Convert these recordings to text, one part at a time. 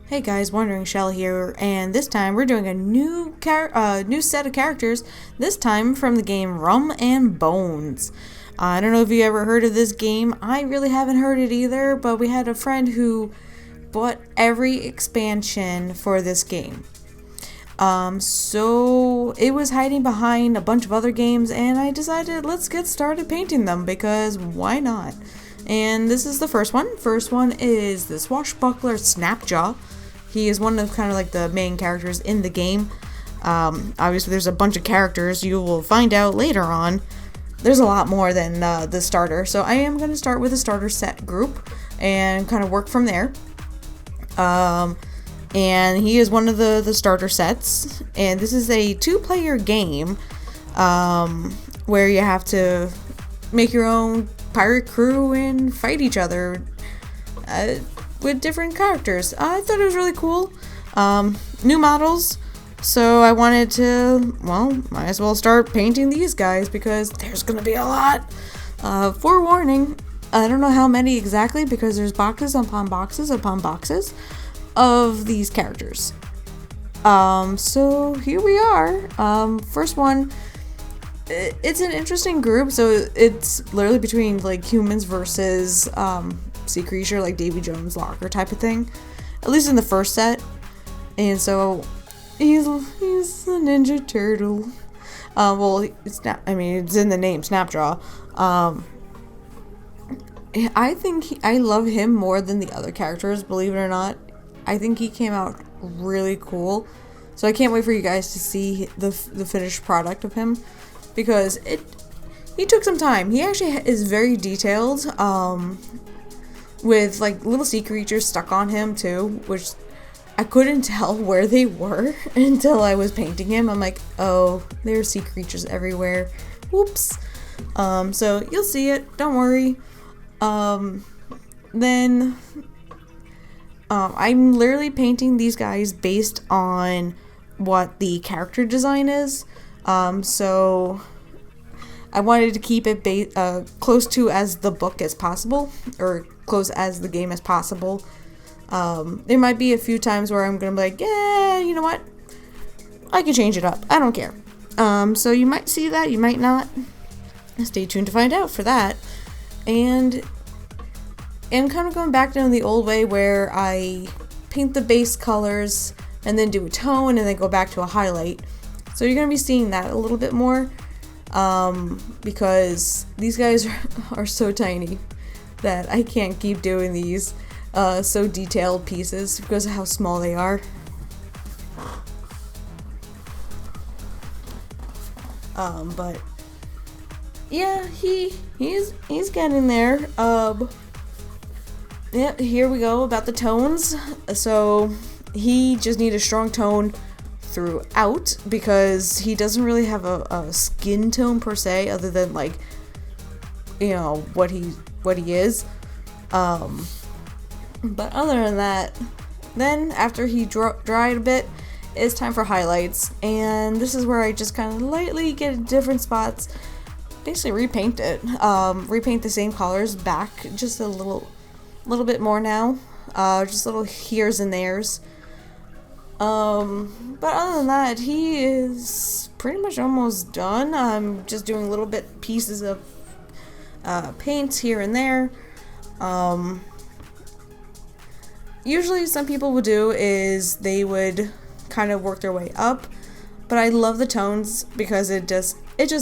Hey guys, Wandering Shell here, and this time we're doing a new set of characters, this time from the game Rum and Bones. I don't know if you ever heard of this game. I really haven't heard it either, but we had a friend who bought every expansion for this game. So it was hiding behind a bunch of other games, and I decided let's get started painting them, because why not? And this is the first one. First one is the swashbuckler Snapjaw. He is one of kind of like the main characters in the game. Obviously there's a bunch of characters. You will find out later on. There's a lot more than the starter. So I am going to start with a starter set group and kind of work from there. And he is one of the starter sets. And this is a 2-player game where you have to make your own pirate crew and fight each other with different characters. I thought it was really cool. New models, so I wanted to, well, might as well start painting these guys because there's gonna be a lot. Forewarning, I don't know how many exactly because there's boxes upon boxes upon boxes of these characters. So here we are. First one, it's an interesting group, so it's literally between like humans versus sea creature, like Davy Jones' locker type of thing, at least in the first set. And so he's a ninja turtle. Well, it's not, I mean, it's in the name, Snapjaw. I think I love him more than the other characters, believe it or not. I think he came out really cool, so I can't wait for you guys to see the finished product of him, because he took some time. He actually is very detailed, with like little sea creatures stuck on him too, which I couldn't tell where they were until I was painting him. I'm like, oh, there's sea creatures everywhere. Whoops. So you'll see it, don't worry. Then I'm literally painting these guys based on what the character design is. So I wanted to keep it close to as the book as possible, or close as the game as possible. There might be a few times where I'm gonna be like, yeah, you know what? I can change it up. I don't care. So you might see that, you might not. Stay tuned to find out for that. And I'm kind of going back down the old way where I paint the base colors and then do a tone and then go back to a highlight. So you're gonna be seeing that a little bit more. Because these guys are so tiny that I can't keep doing these so detailed pieces because of how small they are. But yeah, he's getting there. Yeah, here we go about the tones. So he just needs a strong tone throughout because he doesn't really have a skin tone per se, other than like, you know, what he is. But other than that, then after he dried a bit, it's time for highlights, and this is where I just kind of lightly get in different spots, basically repaint it, repaint the same colors back just a little bit more now, just little here's and there's. But other than that, he is pretty much almost done. I'm just doing little bit pieces of paint here and there. Usually some people would do is they would kind of work their way up, but I love the tones because it just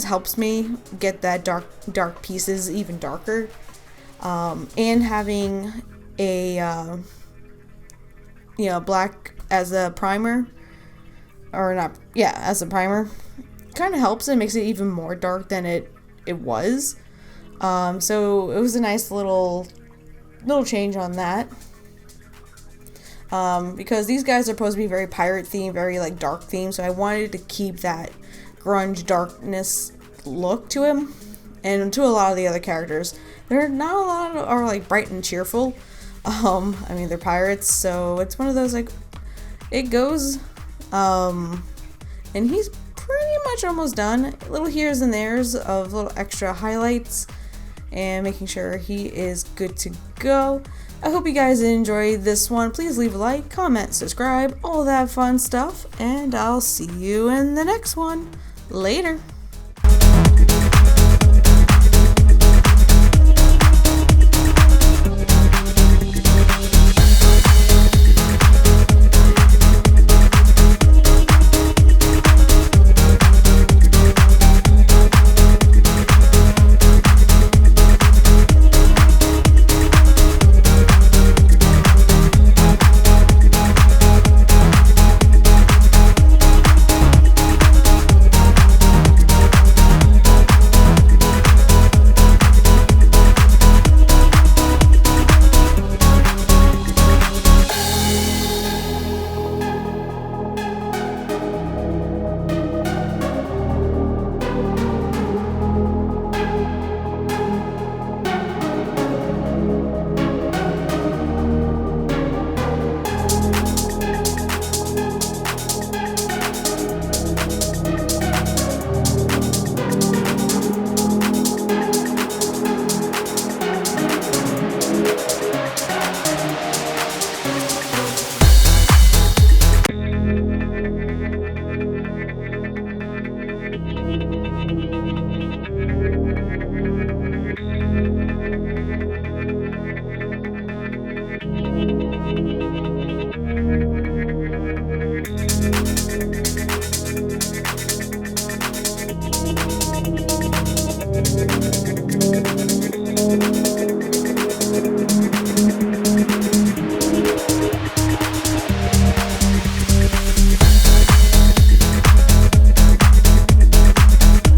helps me get that dark pieces even darker. And having a black as a primer, or not, yeah, as a primer, kind of helps. It makes it even more dark than it was. So it was a nice little change on that. Because these guys are supposed to be very pirate themed, very like dark themed, so I wanted to keep that grunge darkness look to him, and to a lot of the other characters. They're not a lot are like bright and cheerful. I mean, they're pirates, so it's one of those like, it goes. And he's pretty much almost done. Little here's and there's of little extra highlights and making sure he is good to go. I hope you guys enjoyed this one. Please leave a like, comment, subscribe, all that fun stuff, and I'll see you in the next one. Later.